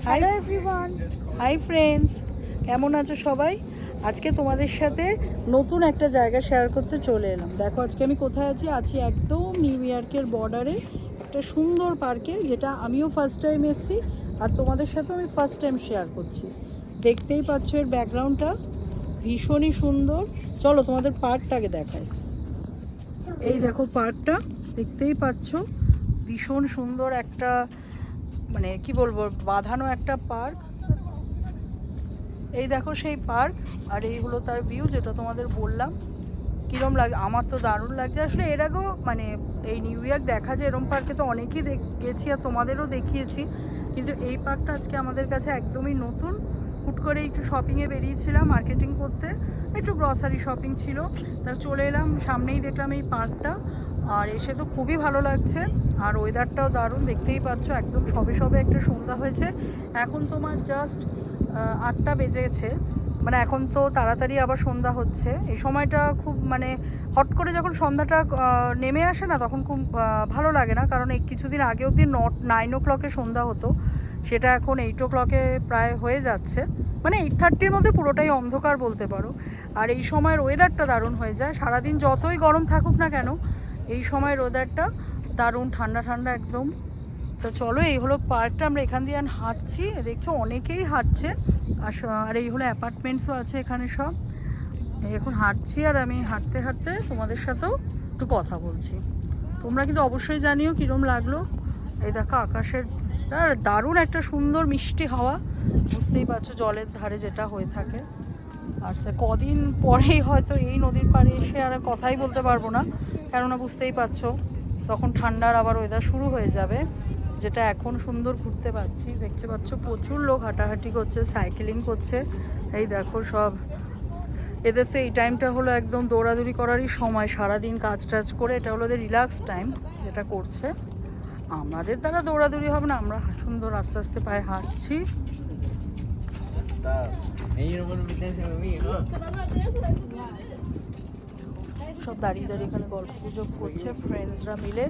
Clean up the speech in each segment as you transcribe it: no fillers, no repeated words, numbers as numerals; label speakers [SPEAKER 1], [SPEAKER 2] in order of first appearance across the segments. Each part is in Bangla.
[SPEAKER 1] হ্যালো এভরিওয়ান, হাই ফ্রেন্ডস, কেমন আছো সবাই? আজকে তোমাদের সাথে নতুন একটা জায়গা শেয়ার করতে চলে এলাম। দেখো আজকে আমি কোথায় আছি একদম নিউ ইয়র্কের বর্ডারে একটা সুন্দর পার্কে, যেটা আমিও ফার্স্ট টাইম এসেছি আর তোমাদের সাথেও আমি ফার্স্ট টাইম শেয়ার করছি। দেখতেই পাচ্ছ এর ব্যাকগ্রাউন্ডটা ভীষণই সুন্দর। চলো তোমাদের পার্কটাকে দেখাই। এই দেখো পার্কটা, দেখতেই পাচ্ছ ভীষণ সুন্দর একটা, মানে কি বলবো, বাঁধানো একটা পার্ক। এই দেখো সেই পার্ক, আর এই হলো তার ভিউ, যেটা তোমাদের বললাম। কীরম লাগে? আমার তো দারুণ লাগছে। আসলে এর আগেও মানে এই নিউ ইয়র্ক দেখা যায় এরম পার্কে তো অনেকেই গেছি আর তোমাদেরও দেখিয়েছি, কিন্তু এই পার্কটা আজকে আমাদের কাছে একদমই নতুন। হুট করে একটু শপিংয়ে বেরিয়েছিলাম, মার্কেটিং করতে, একটু গ্রসারি শপিং ছিল, তা চলে এলাম, সামনেই দেখলাম এই পার্কটা, আর এসে তো খুবই ভালো লাগছে। আর ওয়েদারটাও দারুণ, দেখতেই পাচ্ছ একদম সবে সবে একটা সন্ধ্যা হয়েছে। এখন তোমার জাস্ট 8টা বেজেছে, মানে এখন তো তাড়াতাড়ি আবার সন্ধ্যা হচ্ছে। এই সময়টা খুব মানে হট করে যখন সন্ধ্যাটা নেমে আসে না, তখন খুব ভালো লাগে না, কারণ এই কিছুদিন আগে অবধি 9 o'clock সন্ধ্যা হতো, সেটা এখন 8 o'clock প্রায় হয়ে যাচ্ছে, মানে 8:30-র মধ্যে পুরোটাই অন্ধকার বলতে পারো। আর এই সময়ের ওয়েদারটা দারুণ হয়ে যায়, সারাদিন যতই গরম থাকুক না কেন এই সময়ের ওয়েদারটা দারুণ ঠান্ডা ঠান্ডা একদম। তো চলো, এই হলো পার্কটা, আমরা এখান দিয়ে হাঁটছি, দেখছো অনেকেই হাঁটছে। আর এই হলো অ্যাপার্টমেন্টসও আছে এখানে সব। এখন হাঁটছি, আর আমি হাঁটতে হাঁটতে তোমাদের সাথেও একটু কথা বলছি। তোমরা কিন্তু অবশ্যই জানিও কীরকম লাগলো। এই দেখো আকাশের দারুণ একটা সুন্দর মিষ্টি হাওয়া, বুঝতেই পারছো জলের ধারে যেটা হয়ে থাকে। আর স্যার কদিন পরেই হয়তো এই নদীর পাড়ে এসে আর কথাই বলতে পারবো না, কেননা বুঝতেই পারছো তখন ঠান্ডার আবার ওয়েদার শুরু হয়ে যাবে, যেটা এখন সুন্দর ঘুরতে পারছি। দেখতে পাচ্ছ প্রচুর লোক হাঁটাহাঁটি করছে, সাইকেলিং করছে। এই দেখো সব, এদের তো এই টাইমটা হলো একদম দৌড়াদৌড়ি করারই সময়, সারাদিন কাজ টাজ করে এটা হলো ওদের রিল্যাক্স টাইম যেটা করছে। আমাদের দ্বারা দৌড়াদৌড়ি হবে না, আমরা সুন্দর আস্তে আস্তে পায়ে হাঁটছি। সব দাঁড়িয়ে দাঁড়িয়ে এখানে গল্প গুজব করছে ফ্রেন্ডসরা মিলে,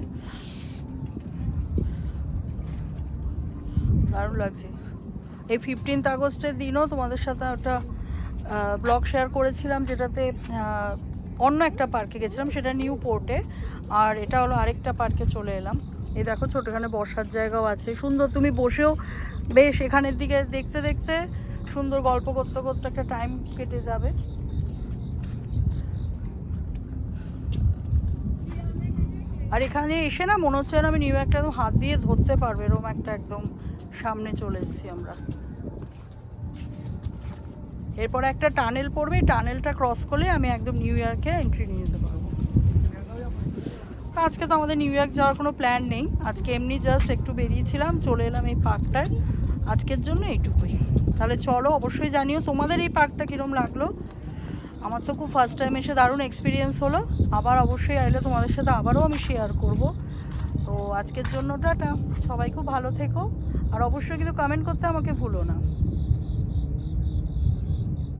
[SPEAKER 1] দারুণ লাগছে। এই 15th আগস্টের দিনও তোমাদের সাথে একটা ব্লগ শেয়ার করেছিলাম, যেটাতে অন্য একটা পার্কে গেছিলাম, সেটা নিউ পোর্টে, আর এটা হলো আরেকটা পার্কে চলে এলাম। এই দেখো ছোট এখানে বসার জায়গাও আছে সুন্দর, তুমি বসেও বেশ এখানের দিকে দেখতে দেখতে সুন্দর গল্প করতে করতে একটা টাইম কেটে যাবে। আর এখানে এসে না মনে হচ্ছে আমি নিউ একটা একদম হাত দিয়ে ধরতে পারবে এরকম একটা একদম সামনে চলে এসেছি আমরা। এরপরে একটা টানেল পড়বে, এই টানেলটা ক্রস করলে আমি একদম নিউ ইয়র্কে এন্ট্রি নিয়ে যেতে পারবো। আজকে তো আমাদের নিউ ইয়র্ক যাওয়ার কোনো প্ল্যান নেই, আজকে এমনি জাস্ট একটু বেরিয়েছিলাম, চলে এলাম এই পার্কটায়, আজকের জন্য এইটুকুই। তাহলে চলো, অবশ্যই জানিও তোমাদের এই পার্কটা কীরকম লাগলো। আমার তো খুব ফার্স্ট টাইম এসে দারুণ এক্সপিরিয়েন্স হলো, আবার অবশ্যই আইলে তোমাদের সাথে আবারও আমি শেয়ার করব। তো আজকের জন্য টাটা, সবাই খুব ভালো থেকো, আর অবশ্যই কিন্তু কমেন্ট করতে আমাকে ভুলো না।